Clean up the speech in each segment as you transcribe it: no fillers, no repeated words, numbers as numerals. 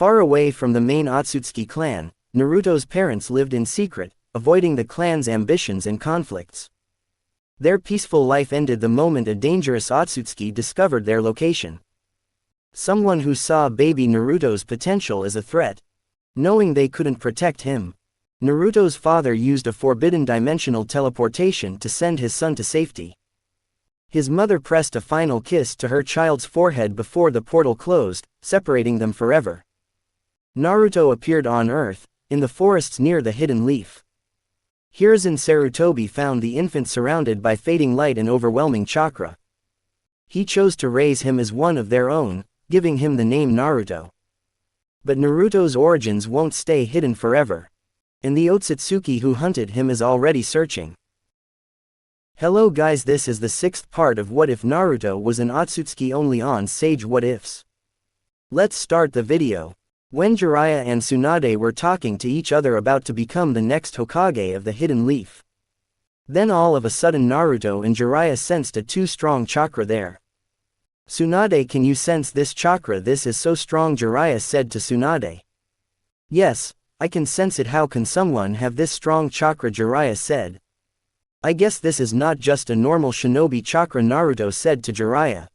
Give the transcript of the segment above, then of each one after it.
Far away from the main Ōtsutsuki clan, Naruto's parents lived in secret, avoiding the clan's ambitions and conflicts. Their peaceful life ended the moment a dangerous Ōtsutsuki discovered their location. Someone who saw baby Naruto's potential as a threat. Knowing they couldn't protect him, Naruto's father used a forbidden dimensional teleportation to send his son to safety. His mother pressed a final kiss to her child's forehead before the portal closed, separating them forever. Naruto appeared on Earth, in the forests near the hidden leaf. Hiruzen Sarutobi found the infant surrounded by fading light and overwhelming chakra. He chose to raise him as one of their own, giving him the name Naruto. But Naruto's origins won't stay hidden forever. And the Ōtsutsuki who hunted him is already searching. Hello guys, this is the 6th part of What If Naruto Was an Ōtsutsuki only on Sage What Ifs. Let's start the video. When Jiraiya and Tsunade were talking to each other about to become the next Hokage of the Hidden Leaf. Then all of a sudden Naruto and Jiraiya sensed a too strong chakra there. Tsunade, can you sense this chakra? This is so strong, Jiraiya said to Tsunade. Yes, I can sense it. How can someone have this strong chakra? Jiraiya said. I guess this is not just a normal shinobi chakra, Naruto said to Jiraiya.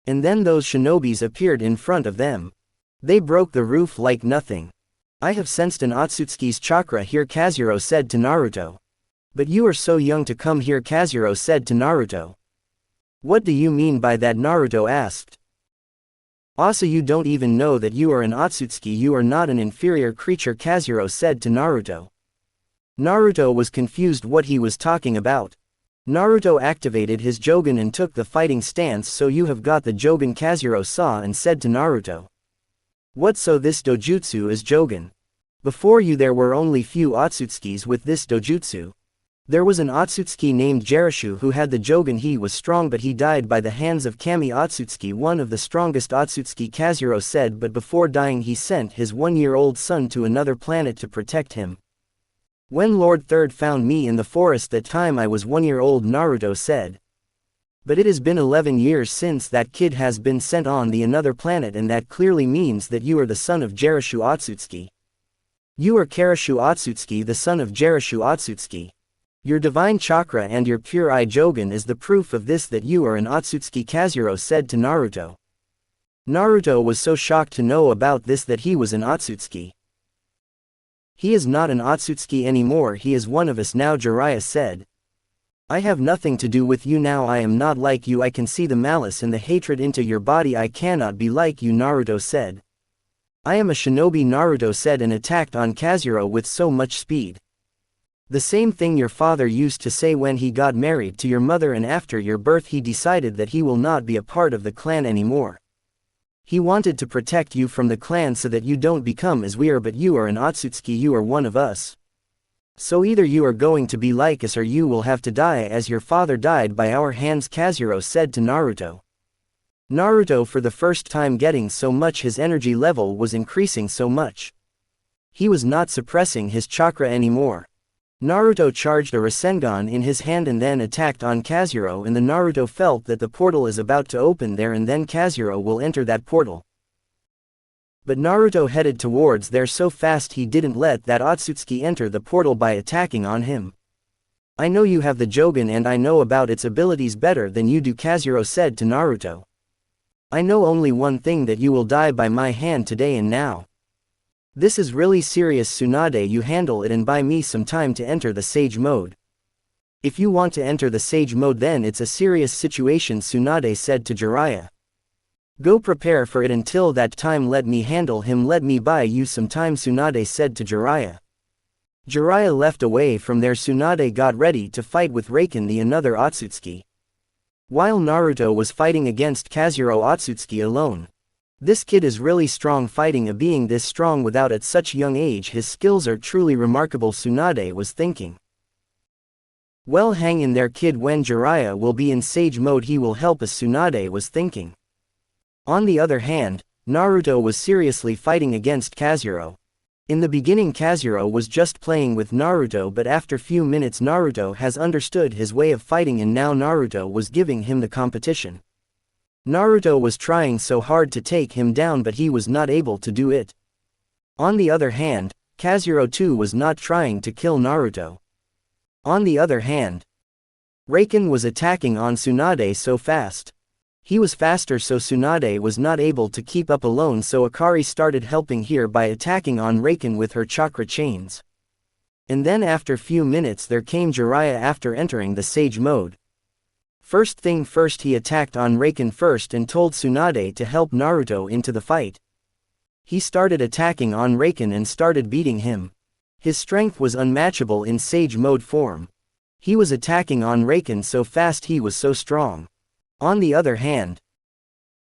And then those shinobis appeared in front of them. They broke the roof like nothing. I have sensed an Ōtsutsuki's chakra here, Kazuhiro said to Naruto. But you are so young to come here, Kazuhiro said to Naruto. What do you mean by that? Naruto asked. Also, you don't even know that you are an Ōtsutsuki. You are not an inferior creature, Kazuhiro said to Naruto. Naruto was confused what he was talking about. Naruto activated his Jogan and took the fighting stance. So you have got the Jogan, Kazuhiro saw and said to Naruto. What, so this dojutsu is Jogan? Before you there were only few Ōtsutskis with this dojutsu. There was an Ōtsutsuki named Jarishu who had the Jogan. He was strong but he died by the hands of Kami Ōtsutsuki, one of the strongest Ōtsutsuki, Kazuhiro said, but before dying he sent his 1-year-old son to another planet to protect him. When Lord Third found me in the forest that time I was 1-year-old, Naruto said. But it has been 11 years since that kid has been sent on the another planet, and that clearly means that you are the son of Jarishu Ōtsutsuki. You are Karishu Ōtsutsuki, the son of Jarishu Ōtsutsuki. Your divine chakra and your pure eye Jogan is the proof of this, that you are an Ōtsutsuki, Kazuhiro said to Naruto. Naruto was so shocked to know about this that he was an Ōtsutsuki. He is not an Ōtsutsuki anymore, he is one of us now, Jiraiya said. I have nothing to do with you now. I am not like you. I can see the malice and the hatred into your body. I cannot be like you, Naruto said. I am a shinobi, Naruto said, and attacked on Kazuhiro with so much speed. The same thing your father used to say when he got married to your mother, and after your birth he decided that he will not be a part of the clan anymore. He wanted to protect you from the clan so that you don't become as we are, but you are an Ōtsutsuki, you are one of us. So either you are going to be like us or you will have to die as your father died by our hands, Kazuhiro said to Naruto. Naruto, for the first time getting so much, his energy level was increasing so much. He was not suppressing his chakra anymore. Naruto charged a Rasengan in his hand and then attacked on Kazuhiro, and the Naruto felt that the portal is about to open there and then Kazuhiro will enter that portal. But Naruto headed towards there so fast he didn't let that Ōtsutsuki enter the portal by attacking on him. I know you have the Jogan and I know about its abilities better than you do, Kazuhiro said to Naruto. I know only one thing, that you will die by my hand today and now. This is really serious, Tsunade, you handle it and buy me some time to enter the Sage mode. If you want to enter the Sage mode then it's a serious situation, Tsunade said to Jiraiya. Go prepare for it. Until that time let me handle him. Let me buy you some time, Tsunade said to Jiraiya. Jiraiya left away from there. Tsunade got ready to fight with Raken, the another Ōtsutsuki. While Naruto was fighting against Kazuhiro Ōtsutsuki alone. This kid is really strong, fighting a being this strong without at such young age. His skills are truly remarkable, Tsunade was thinking. Well, hang in there kid, when Jiraiya will be in Sage mode he will help us, Tsunade was thinking. On the other hand, Naruto was seriously fighting against Kazuhiro. In the beginning Kazuhiro was just playing with Naruto, but after few minutes Naruto has understood his way of fighting and now Naruto was giving him the competition. Naruto was trying so hard to take him down but he was not able to do it. On the other hand, Kazuo too was not trying to kill Naruto. On the other hand, Raikon was attacking on Tsunade so fast. He was faster, so Tsunade was not able to keep up alone, so Akari started helping here by attacking on Raikon with her chakra chains. And then after few minutes there came Jiraiya after entering the Sage mode. First thing first, he attacked on Raikon first and told Tsunade to help Naruto into the fight. He started attacking on Raikon and started beating him. His strength was unmatchable in Sage mode form. He was attacking on Raikon so fast, he was so strong. On the other hand,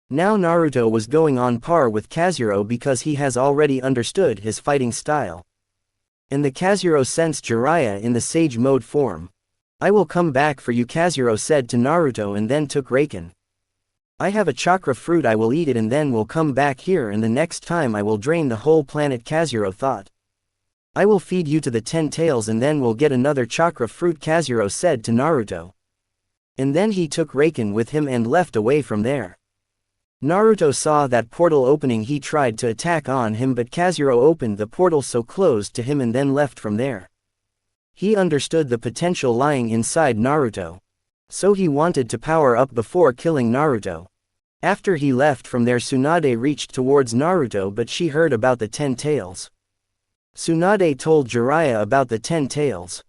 now Naruto was going on par with Kazuo because he has already understood his fighting style. And the Kazuo sensed Jiraiya in the Sage mode form. "I will come back for you," Kazuo said to Naruto, and then took Raikon. "I have a chakra fruit, I will eat it and then will come back here, and the next time I will drain the whole planet," Kazuo thought. "I will feed you to the 10 tails and then will get another chakra fruit," Kazuo said to Naruto. And then he took Raikon with him and left away from there. Naruto saw that portal opening. He tried to attack on him, but Kazuo opened the portal so close to him and then left from there. He understood the potential lying inside Naruto. So he wanted to power up before killing Naruto. After he left from there, Tsunade reached towards Naruto, but she heard about the 10 tails. Tsunade told Jiraiya about the 10 tails.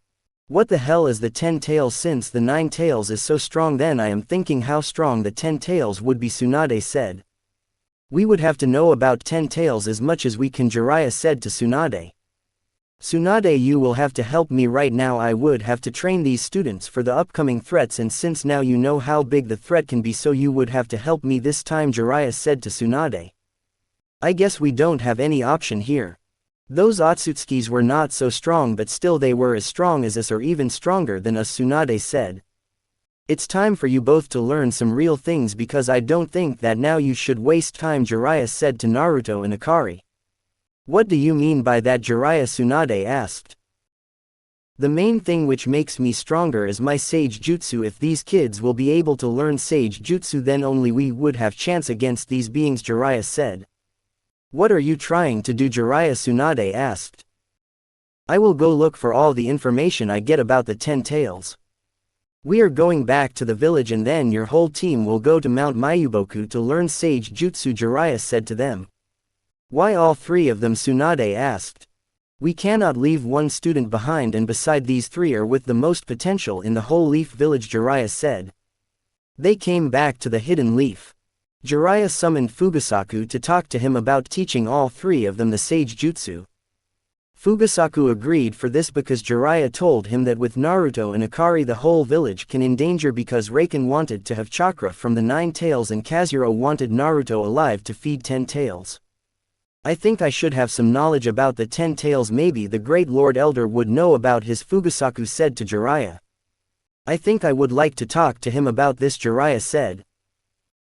"What the hell is the 10 tails? Since the 9 tails is so strong, then I am thinking how strong the 10 tails would be," Tsunade said. "We would have to know about 10 tails as much as we can," Jiraiya said to Tsunade. "Tsunade, you will have to help me right now. I would have to train these students for the upcoming threats, and since now you know how big the threat can be, so you would have to help me this time," Jiraiya said to Tsunade. "I guess we don't have any option here. Those Otsutskis were not so strong, but still they were as strong as us or even stronger than us," Tsunade said. "It's time for you both to learn some real things, because I don't think that now you should waste time," Jiraiya said to Naruto and Akari. "What do you mean by that, Jiraiya?" Tsunade asked. "The main thing which makes me stronger is my Sage Jutsu. If these kids will be able to learn Sage Jutsu, then only we would have chance against these beings," Jiraiya said. "What are you trying to do, Jiraiya?" Tsunade asked. "I will go look for all the information I get about the 10 tails. We are going back to the village, and then your whole team will go to Mount Mayuboku to learn Sage Jutsu," Jiraiya said to them. "Why all 3 of them?" Tsunade asked. "We cannot leave one student behind, and beside these 3 are with the most potential in the whole Leaf Village," Jiraiya said. They came back to the Hidden Leaf. Jiraiya summoned Fugasaku to talk to him about teaching all 3 of them the Sage Jutsu. Fugasaku agreed for this because Jiraiya told him that with Naruto and Akari the whole village can in danger, because Raikon wanted to have chakra from the 9 tails and Kazuo wanted Naruto alive to feed 10 tails. "I think I should have some knowledge about the 10 tails. Maybe the Great Lord Elder would know about his," Fugasaku said to Jiraiya. "I think I would like to talk to him about this," Jiraiya said.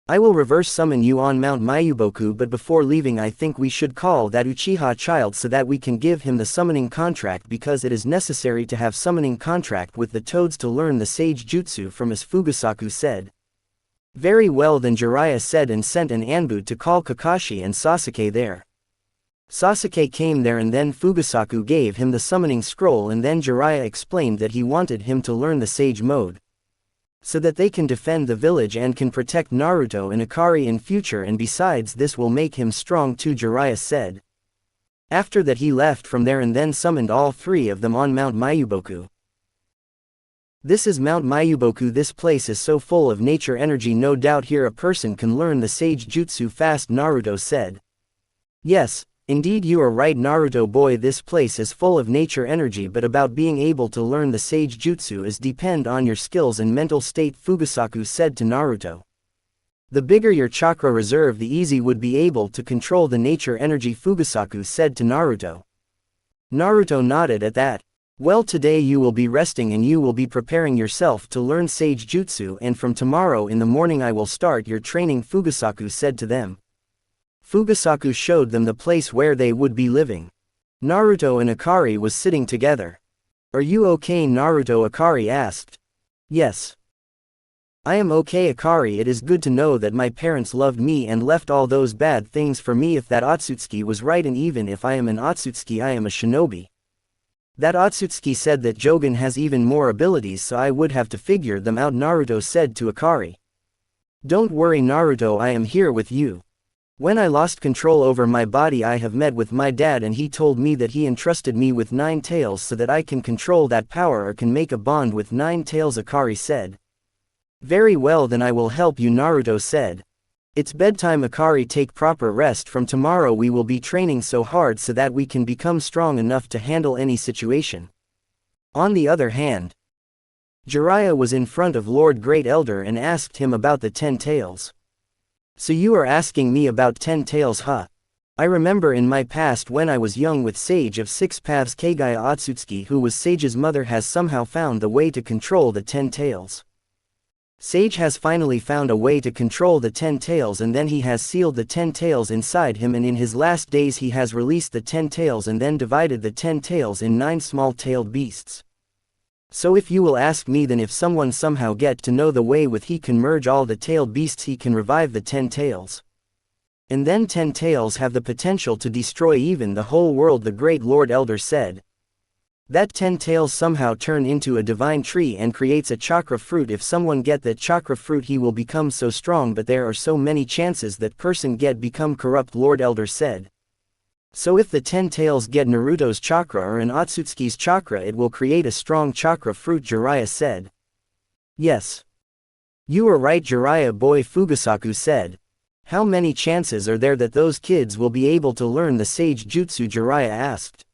"I will reverse summon you on Mount Mayuboku, but before leaving I think we should call that Uchiha child so that we can give him the summoning contract, because it is necessary to have summoning contract with the toads to learn the Sage Jutsu from us," Fugasaku said. "Very well then," Jiraiya said, and sent an Anbu to call Kakashi and Sasuke there. Sasuke came there, and then Fugasaku gave him the summoning scroll, and then Jiraiya explained that he wanted him to learn the Sage mode, so that they can defend the village and can protect Naruto and Akari in future, and besides this will make him strong too, Jiraiya said. After that he left from there and then summoned all 3 of them on Mount Mayuboku. "This is Mount Mayuboku. This place is so full of nature energy, no doubt here a person can learn the Sage Jutsu fast," Naruto said. "Yes, indeed you are right, Naruto boy, this place is full of nature energy, but about being able to learn the Sage Jutsu is depend on your skills and mental state," Fugasaku said to Naruto. "The bigger your chakra reserve, the easy would be able to control the nature energy," Fugasaku said to Naruto. Naruto nodded at that. "Well, today you will be resting and you will be preparing yourself to learn Sage Jutsu, and from tomorrow in the morning I will start your training," Fugasaku said to them. Fugasaku showed them the place where they would be living. Naruto and Akari was sitting together. "Are you okay, Naruto?" Akari asked. "Yes. I am okay Akari, it is good to know that my parents loved me and left all those bad things for me. If that Ōtsutsuki was right, and even if I am an Ōtsutsuki, I am a shinobi. That Ōtsutsuki said that Jogen has even more abilities, so I would have to figure them out, Naruto said to Akari. Don't worry Naruto, I am here with you. When I lost control over my body, I have met with my dad and he told me that he entrusted me with 9 tails so that I can control that power or can make a bond with 9 tails, Akari said. Very well, then I will help you, Naruto said. It's bedtime Akari, take proper rest, from tomorrow we will be training so hard so that we can become strong enough to handle any situation. On the other hand, Jiraiya was in front of Lord Great Elder and asked him about the 10 tails. So you are asking me about 10 tails, huh? I remember in my past when I was young with Sage of 6 Paths Kage Ōtsutsuki, who was Sage's mother, has somehow found the way to control the 10 tails. Sage has finally found a way to control the 10 tails, and then he has sealed the 10 tails inside him, and in his last days he has released the 10 tails and then divided the 10 tails in 9 small-tailed beasts. So if you will ask me, then if someone somehow get to know the way with he can merge all the tailed beasts, he can revive the 10 tails. And then 10 tails have the potential to destroy even the whole world, the great Lord Elder said. That 10 tails somehow turn into a divine tree and creates a chakra fruit. If someone get that chakra fruit, he will become so strong, but there are so many chances that person become corrupt, Lord Elder said. So if the 10 tails get Naruto's chakra or an Ōtsutsuki's chakra, it will create a strong chakra fruit, Jiraiya said. Yes. You are right, Jiraiya boy, Fugasaku said. How many chances are there that those kids will be able to learn the sage jutsu, Jiraiya asked.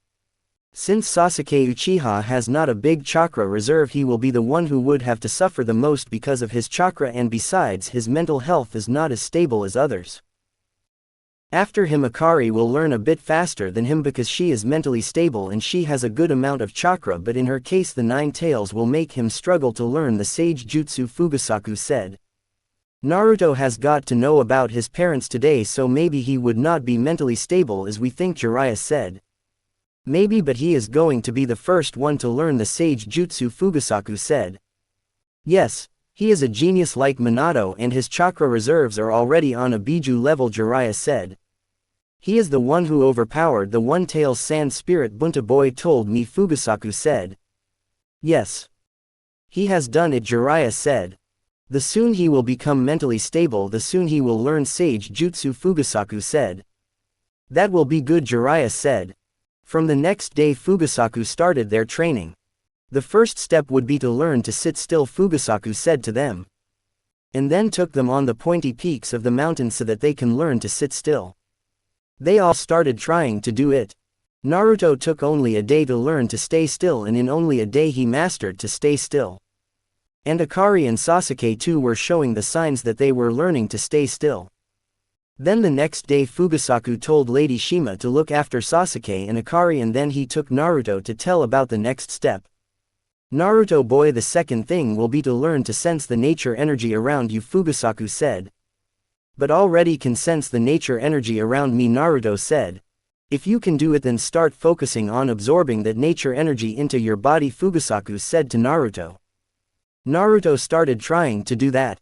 Since Sasuke Uchiha has not a big chakra reserve, he will be the one who would have to suffer the most because of his chakra, and besides his mental health is not as stable as others. After him Akari will learn a bit faster than him because she is mentally stable and she has a good amount of chakra, but in her case the 9 tails will make him struggle to learn the sage jutsu, Fugasaku said. Naruto has got to know about his parents today, so maybe he would not be mentally stable as we think, Jiraiya said. Maybe, but he is going to be the first one to learn the sage jutsu, Fugasaku said. Yes, he is a genius like Minato and his chakra reserves are already on a Biju level, Jiraiya said. He is the one who overpowered the one-tailed sand spirit, Bunta boy told me, Fugasaku said. Yes. He has done it, Jiraiya said. The soon he will become mentally stable, the soon he will learn sage jutsu, Fugasaku said. That will be good, Jiraiya said. From the next day Fugasaku started their training. The first step would be to learn to sit still, Fugasaku said to them. And then took them on the pointy peaks of the mountain so that they can learn to sit still. They all started trying to do it. Naruto took only a day to learn to stay still, and in only a day he mastered to stay still. And Akari and Sasuke too were showing the signs that they were learning to stay still. Then the next day Fugasaku told Lady Shima to look after Sasuke and Akari, and then he took Naruto to tell about the next step. Naruto boy, the second thing will be to learn to sense the nature energy around you, Fugasaku said. But already can sense the nature energy around me, Naruto said. If you can do it, then start focusing on absorbing that nature energy into your body, Fugasaku said to Naruto. Naruto started trying to do that.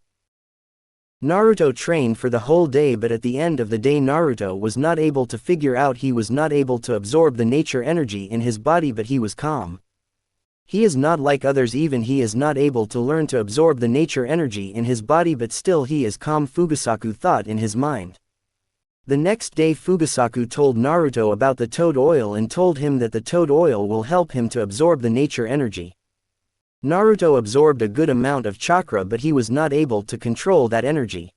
Naruto trained for the whole day, but at the end of the day Naruto was not able to figure out, he was not able to absorb the nature energy in his body, but he was calm. He is not like others, even he is not able to learn to absorb the nature energy in his body, but still he is calm, Fugasaku thought in his mind. The next day Fugasaku told Naruto about the toad oil and told him that the toad oil will help him to absorb the nature energy. Naruto absorbed a good amount of chakra, but he was not able to control that energy.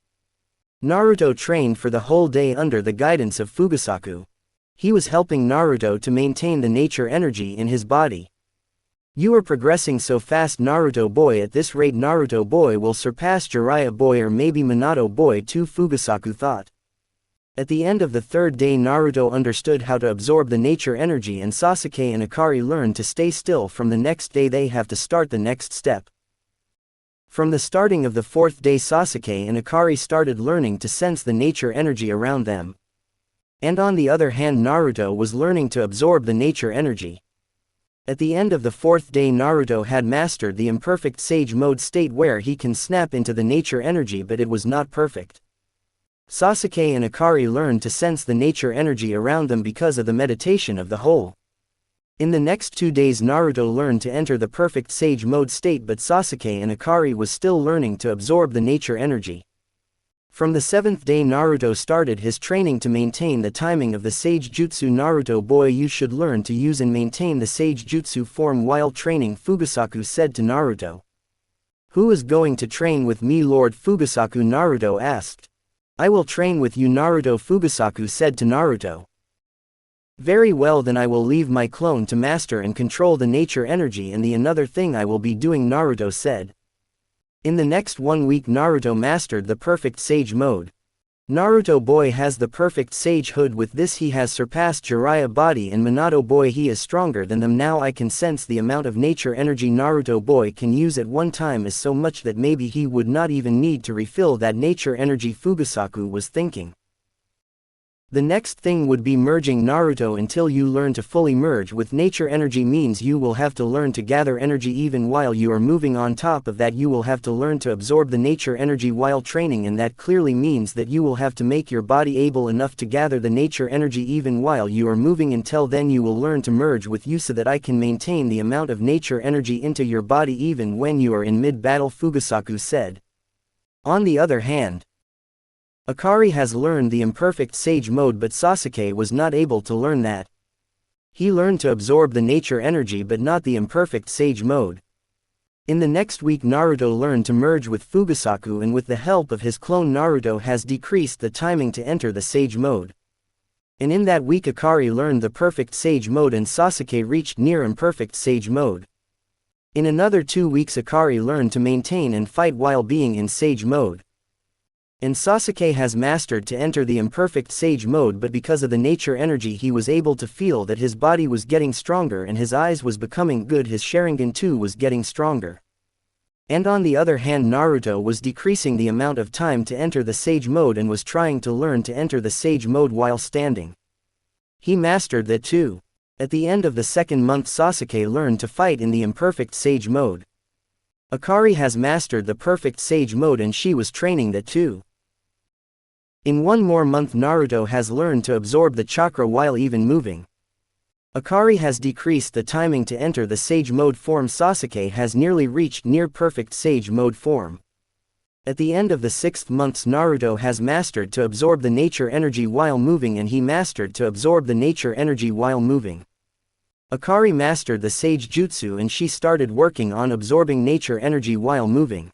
Naruto trained for the whole day under the guidance of Fugasaku. He was helping Naruto to maintain the nature energy in his body. You are progressing so fast, Naruto boy, at this rate Naruto boy will surpass Jiraiya boy or maybe Minato boy too, Fugasaku thought. At the end of the third day Naruto understood how to absorb the nature energy, and Sasuke and Akari learned to stay still. From the next day they have to start the next step. From the starting of the fourth day Sasuke and Akari started learning to sense the nature energy around them. And on the other hand Naruto was learning to absorb the nature energy. At the end of the fourth day, Naruto had mastered the imperfect sage mode state where he can snap into the nature energy, but it was not perfect. Sasuke and Akari learned to sense the nature energy around them because of the meditation of the whole. In the next 2 days Naruto learned to enter the perfect sage mode state, but Sasuke and Akari was still learning to absorb the nature energy. From the 7th day Naruto started his training to maintain the timing of the sage jutsu. Naruto boy, you should learn to use and maintain the sage jutsu form while training, Fugasaku said to Naruto. Who is going to train with me, Lord Fugasaku? Naruto asked. I will train with you, Naruto, Fugasaku said to Naruto. Very well, then I will leave my clone to master and control the nature energy, and the another thing I will be doing, Naruto said. In the next 1 week Naruto mastered the perfect sage mode. Naruto boy has the perfect sage hood. With this he has surpassed Jiraiya body and Minato boy, he is stronger than them. Now I can sense the amount of nature energy Naruto boy can use at one time is so much that maybe he would not even need to refill that nature energy, Fugasaku was thinking. The next thing would be merging Naruto. Until you learn to fully merge with nature energy means you will have to learn to gather energy even while you are moving. On top of that you will have to learn to absorb the nature energy while training, and that clearly means that you will have to make your body able enough to gather the nature energy even while you are moving. Until then you will learn to merge with you so that I can maintain the amount of nature energy into your body even when you are in mid-battle, Fugasaku said. On the other hand, Akari has learned the imperfect sage mode, but Sasuke was not able to learn that. He learned to absorb the nature energy but not the imperfect sage mode. In the next week Naruto learned to merge with Fugasaku, and with the help of his clone Naruto has decreased the timing to enter the sage mode. And in that week Akari learned the perfect sage mode and Sasuke reached near imperfect sage mode. In another 2 weeks Akari learned to maintain and fight while being in sage mode. And Sasuke has mastered to enter the imperfect sage mode, but because of the nature energy he was able to feel that his body was getting stronger and his eyes was becoming good. His Sharingan too was getting stronger. And on the other hand Naruto was decreasing the amount of time to enter the sage mode and was trying to learn to enter the sage mode while standing. He mastered that too. At the end of the 2nd month Sasuke learned to fight in the imperfect sage mode. Akari has mastered the perfect sage mode and she was training that too. In 1 more month Naruto has learned to absorb the chakra while even moving. Akari has decreased the timing to enter the sage mode form. Sasuke has nearly reached near perfect sage mode form. At the end of the 6th month Naruto has mastered to absorb the nature energy while moving, and he mastered to absorb the nature energy while moving. Akari mastered the sage jutsu and she started working on absorbing nature energy while moving.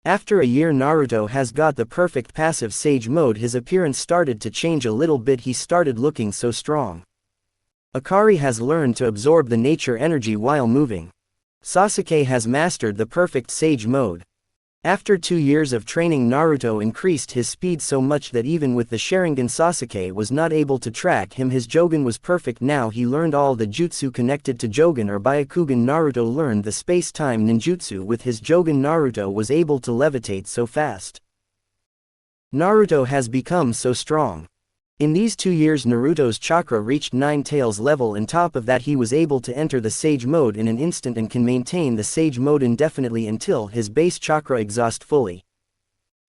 After a year Naruto has got the perfect passive sage mode. His appearance started to change a little bit. He started looking so strong. Akari has learned to absorb the nature energy while moving. Sasuke has mastered the perfect sage mode. After 2 years of training Naruto increased his speed so much that even with the Sharingan Sasuke was not able to track him. His Jogan was perfect. Now he learned all the jutsu connected to Jogan or Byakugan. Naruto learned the space-time ninjutsu. With his Jogan Naruto was able to levitate so fast. Naruto has become so strong. In these 2 years Naruto's chakra reached 9 tails level. On top of that he was able to enter the sage mode in an instant and can maintain the sage mode indefinitely until his base chakra exhaust fully.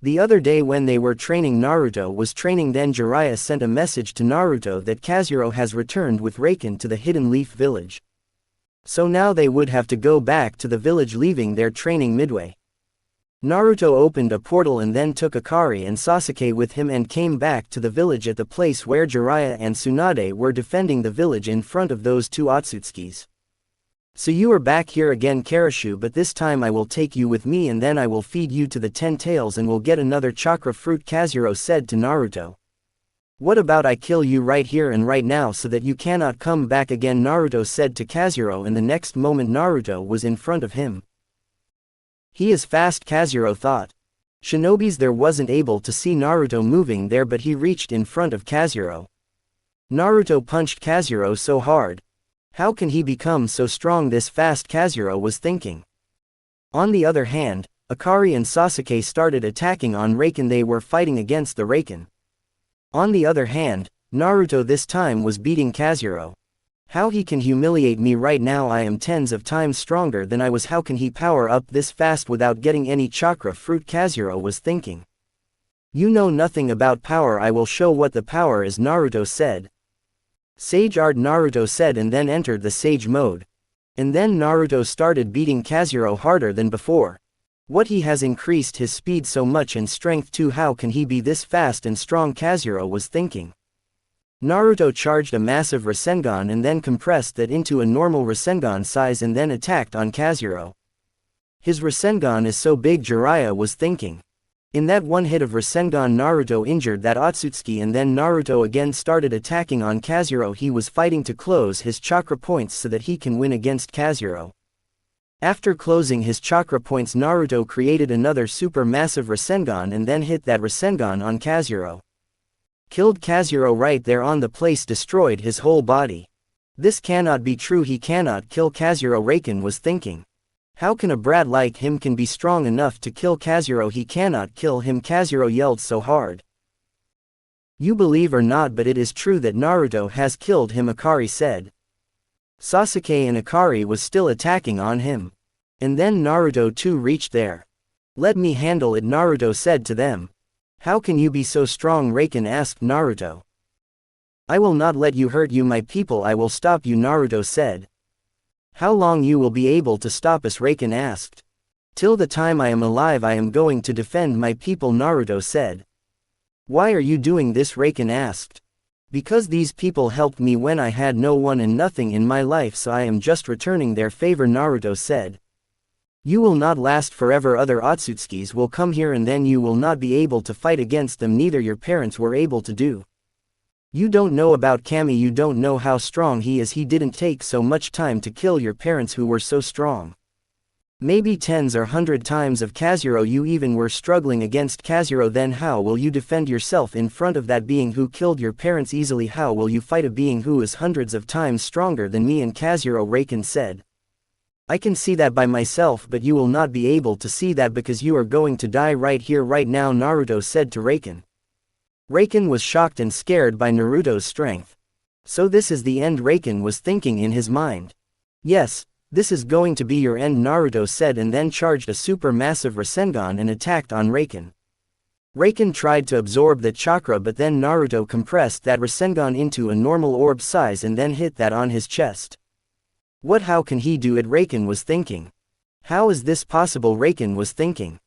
The other day when they were training Naruto was training, then Jiraiya sent a message to Naruto that Kazuhiro has returned with Raikon to the Hidden Leaf village. So now they would have to go back to the village, leaving their training midway. Naruto opened a portal and then took Akari and Sasuke with him and came back to the village at the place where Jiraiya and Tsunade were defending the village in front of those 2 Ōtsutskis. So you are back here again, Karashu, but this time I will take you with me and then I will feed you to the 10 tails and will get another chakra fruit, Kazuhiro said to Naruto. What about I kill you right here and right now so that you cannot come back again, Naruto said to Kazuhiro, and the next moment Naruto was in front of him. He is fast, Kazuhiro thought. Shinobis there wasn't able to see Naruto moving there, but he reached in front of Kazuhiro. Naruto punched Kazuhiro so hard. How can he become so strong this fast, Kazuhiro was thinking. On the other hand, Akari and Sasuke started attacking on Raikon. They were fighting against the Raikon. On the other hand, Naruto this time was beating Kazuhiro. How he can humiliate me right now? I am tens of times stronger than I was. How can he power up this fast without getting any chakra fruit? Kazuya was thinking. You know nothing about power. I will show what the power is, Naruto said. Sage Art, Naruto said, and then entered the sage mode. And then Naruto started beating Kazuya harder than before. What, he has increased his speed so much and strength too? How can he be this fast and strong? Kazuya was thinking. Naruto charged a massive Rasengan and then compressed that into a normal Rasengan size and then attacked on Kazuya. His Rasengan is so big, Jiraiya was thinking. In that one hit of Rasengan, Naruto injured that Ōtsutsuki, and then Naruto again started attacking on Kazuya. He was fighting to close his chakra points so that he can win against Kazuya. After closing his chakra points, Naruto created another super massive Rasengan and then hit that Rasengan on Kazuya. Killed Kazuya right there on the place, destroyed his whole body. This cannot be true. He cannot kill Kazuya, Raikon was thinking. How can a brat like him can be strong enough to kill Kazuya? He cannot kill him. Kazuya yelled so hard. You believe or not, but it is true that Naruto has killed him, Akari said. Sasuke and Akari was still attacking on him. And then Naruto too reached there. Let me handle it, Naruto said to them. How can you be so strong? Raikon asked Naruto. I will not let you hurt you, my people. I will stop you, Naruto said. How long you will be able to stop us? Raikon asked. Till the time I am alive I am going to defend my people, Naruto said. Why are you doing this? Raikon asked. Because these people helped me when I had no one and nothing in my life, so I am just returning their favor, Naruto said. You will not last forever. Other Ōtsutskis will come here and then you will not be able to fight against them. Neither your parents were able to do. You don't know about Kami. You don't know how strong he is. He didn't take so much time to kill your parents who were so strong. Maybe tens or 100 times of Kazuya. You even were struggling against Kazuya. Then how will you defend yourself in front of that being who killed your parents easily? How will you fight a being who is hundreds of times stronger than me and Kazuya? Raikon said. I can see that by myself, but you will not be able to see that because you are going to die right here right now, Naruto said to Raikon. Raikon was shocked and scared by Naruto's strength. So this is the end, Raikon was thinking in his mind. Yes, this is going to be your end, Naruto said, and then charged a super massive Rasengan and attacked on Raikon. Raikon tried to absorb the chakra, but then Naruto compressed that Rasengan into a normal orb size and then hit that on his chest. What, how can he do it? Raikon was thinking. How is this possible? Raikon was thinking.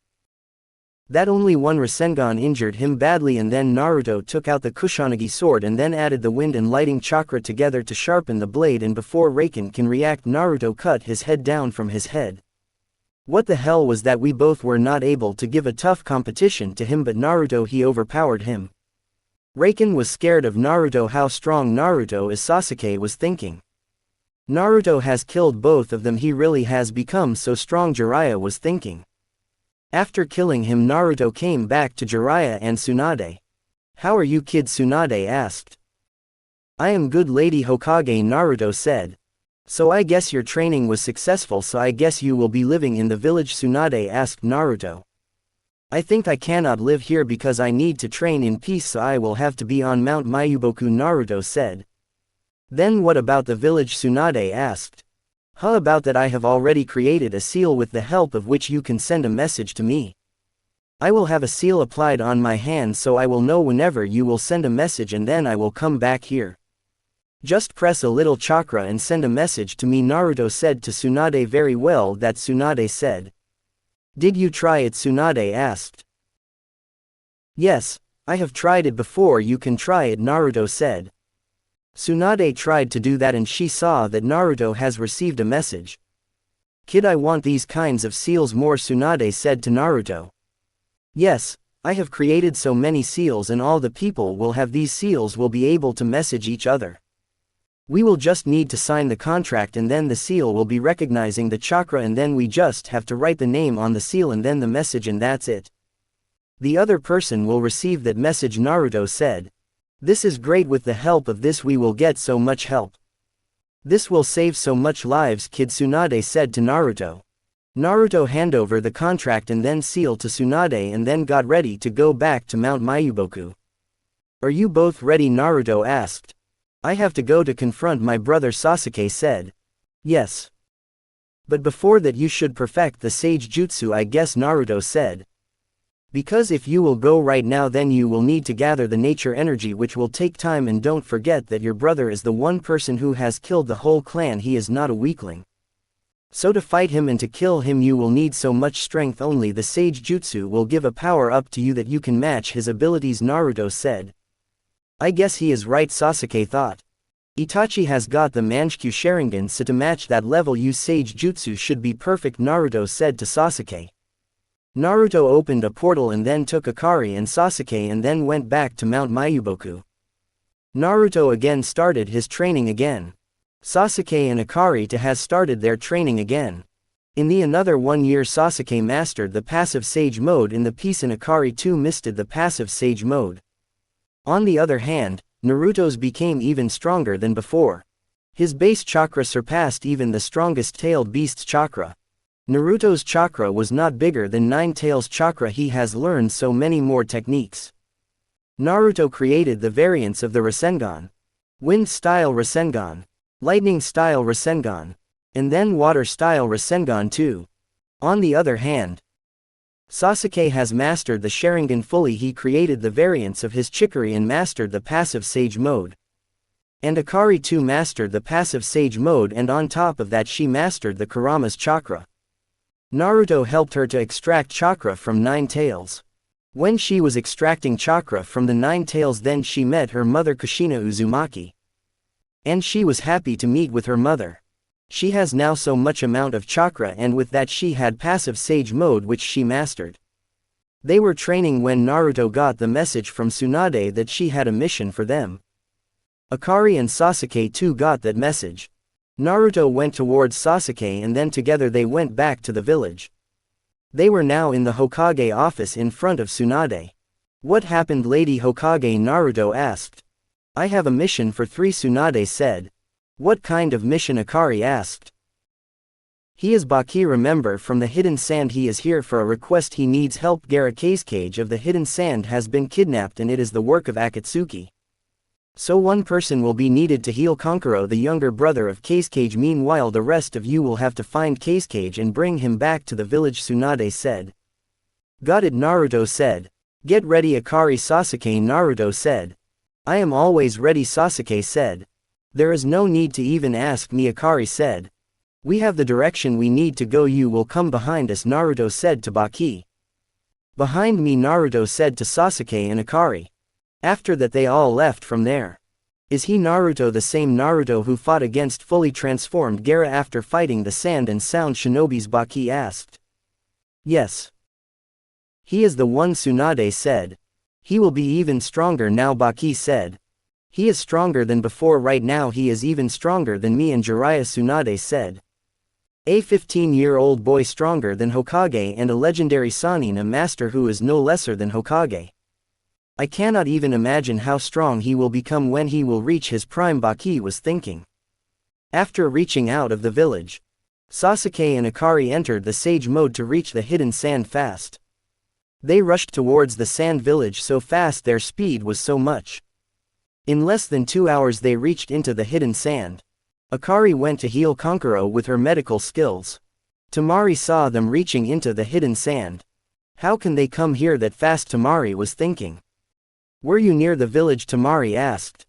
That only one Rasengan injured him badly, and then Naruto took out the Kusanagi sword and then added the wind and lighting chakra together to sharpen the blade, and before Raikon can react, Naruto cut his head down from his head. What the hell was that? We both were not able to give a tough competition to him, but Naruto, he overpowered him. Raikon was scared of Naruto. How strong Naruto is, Sasuke was thinking. Naruto has killed both of them. He really has become so strong, Jiraiya was thinking. After killing him, Naruto came back to Jiraiya and Tsunade. How are you, kid? Tsunade asked. I am good, Lady Hokage, Naruto said. So I guess your training was successful, so I guess you will be living in the village, Tsunade asked Naruto. I think I cannot live here because I need to train in peace, so I will have to be on Mount Mayuboku, Naruto said. Then what about the village? Tsunade asked. How about that? I have already created a seal with the help of which you can send a message to me. I will have a seal applied on my hand so I will know whenever you will send a message, and then I will come back here. Just press a little chakra and send a message to me, Naruto said to Tsunade. Very well, that Tsunade said. Did you try it? Tsunade asked. Yes, I have tried it before. You can try it, Naruto said. Tsunade tried to do that and she saw that Naruto has received a message. Kid, I want these kinds of seals more, Tsunade said to Naruto. Yes, I have created so many seals, and all the people will have these seals will be able to message each other. We will just need to sign the contract and then the seal will be recognizing the chakra, and then we just have to write the name on the seal and then the message, and that's it. The other person will receive that message, Naruto said. This is great. With the help of this we will get so much help. This will save so much lives, kid, Tsunade said to Naruto. Naruto handed over the contract and then seal to Tsunade and then got ready to go back to Mount Mayuboku. Are you both ready? Naruto asked. I have to go to confront my brother, Sasuke said. Yes. But before that you should perfect the sage jutsu, I guess, Naruto said. Because if you will go right now, then you will need to gather the nature energy, which will take time, and don't forget that your brother is the one person who has killed the whole clan. He is not a weakling. So to fight him and to kill him you will need so much strength. Only the sage jutsu will give a power up to you that you can match his abilities, Naruto said. I guess he is right, Sasuke thought. Itachi has got the Manchikyu Sharingan, so to match that level you sage jutsu should be perfect, Naruto said to Sasuke. Naruto opened a portal and then took Akari and Sasuke and then went back to Mount Mayuboku. Naruto again started his training again. Sasuke and Akari has started their training again. In the another 1 year Sasuke mastered the passive sage mode in the piece and Akari too mastered the passive sage mode. On the other hand, Naruto's became even stronger than before. His base chakra surpassed even the strongest tailed beast's chakra. Naruto's chakra was not bigger than Nine Tails' chakra. He has learned so many more techniques. Naruto created the variants of the Rasengan. Wind-style Rasengan. Lightning-style Rasengan. And then water-style Rasengan too. On the other hand, Sasuke has mastered the Sharingan fully. He created the variants of his Chikari and mastered the passive sage mode. And Akari too mastered the passive sage mode, and on top of that she mastered the Kurama's chakra. Naruto helped her to extract chakra from Nine Tails. When she was extracting chakra from the Nine Tails, then she met her mother Kushina Uzumaki. And she was happy to meet with her mother. She has now so much amount of chakra, and with that she had passive sage mode which she mastered. They were training when Naruto got the message from Tsunade that she had a mission for them. Akari and Sasuke too got that message. Naruto went towards Sasuke and then together they went back to the village. They were now in the Hokage office in front of Tsunade. What happened, Lady Hokage? Naruto asked. I have a mission for 3, Tsunade said. What kind of mission? Akari asked. He is Baki, remember, from the Hidden Sand. He is here for a request. He needs help. Kage of the Hidden Sand has been kidnapped and it is the work of Akatsuki. So one person will be needed to heal Kankuro, the younger brother of Kage. Meanwhile the rest of you will have to find Kage and bring him back to the village, Tsunade said. Got it, Naruto said. Get ready, Akari. Sasuke. Naruto said. I am always ready, Sasuke said. There is no need to even ask me, Akari said. We have the direction we need to go. You will come behind us, Naruto said to Baki. Behind me, Naruto said to Sasuke and Akari. After that they all left from there. Is he Naruto the same Naruto who fought against fully transformed Gaara after fighting the sand and sound shinobis? Baki asked. Yes. He is the one, Tsunade said. He will be even stronger now, Baki said. He is stronger than before. Right now he is even stronger than me and Jiraiya, Tsunade said. A 15-year-old boy stronger than Hokage and a legendary Sannin, a master who is no lesser than Hokage. I cannot even imagine how strong he will become when he will reach his prime, Baki was thinking. After reaching out of the village, Sasuke and Akari entered the sage mode to reach the Hidden Sand fast. They rushed towards the sand village so fast, their speed was so much. In less than 2 hours they reached into the Hidden Sand. Akari went to heal Kankuro with her medical skills. Temari saw them reaching into the Hidden Sand. How can they come here that fast? Temari was thinking. Were you near the village? Temari asked.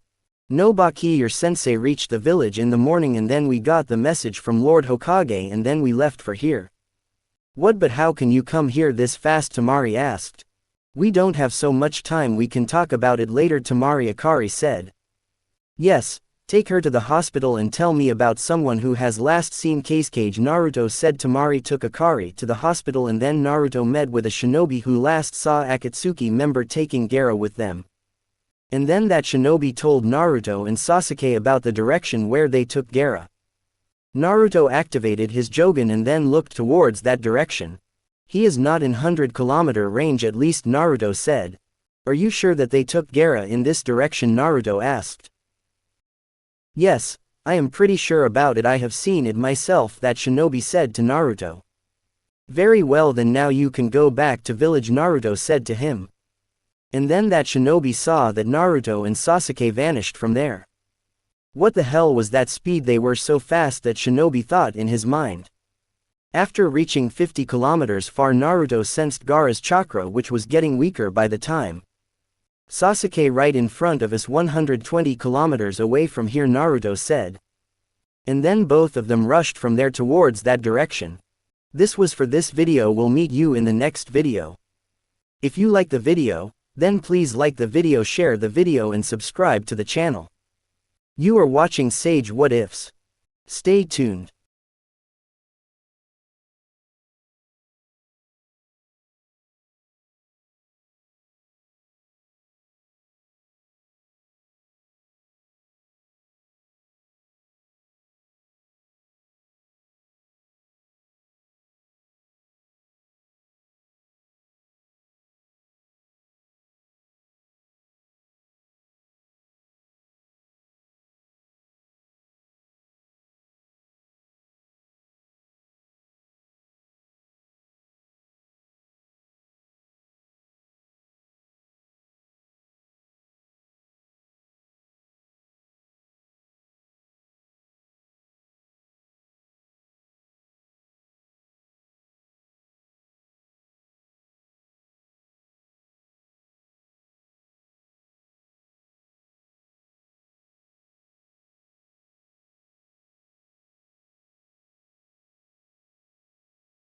No, Baki, your sensei reached the village in the morning and then we got the message from Lord Hokage and then we left for here. What? But how can you come here this fast? Temari asked. We don't have so much time, we can talk about it later, Temari. Akari said. Yes, take her to the hospital and tell me about someone who has last seen Kage, Naruto said. Temari took Akari to the hospital and then Naruto met with a shinobi who last saw Akatsuki member taking Gaara with them. And then that shinobi told Naruto and Sasuke about the direction where they took Gaara. Naruto activated his Jogan and then looked towards that direction. He is not in 100-kilometer range at least, Naruto said. Are you sure that they took Gaara in this direction? Naruto asked. Yes, I am pretty sure about it, I have seen it myself, that shinobi said to Naruto. Very well, then now you can go back to village, Naruto said to him. And then that shinobi saw that Naruto and Sasuke vanished from there. What the hell was that speed? They were so fast that Shinobi thought in his mind. After reaching 50 kilometers far, Naruto sensed Gaara's chakra, which was getting weaker by the time. Sasuke, right in front of us, 120 kilometers away from here, Naruto said. And then both of them rushed from there towards that direction. This was for this video. We'll meet you in the next video. If you like the video, then please like the video, share the video and subscribe to the channel. You are watching Sage What Ifs. Stay tuned.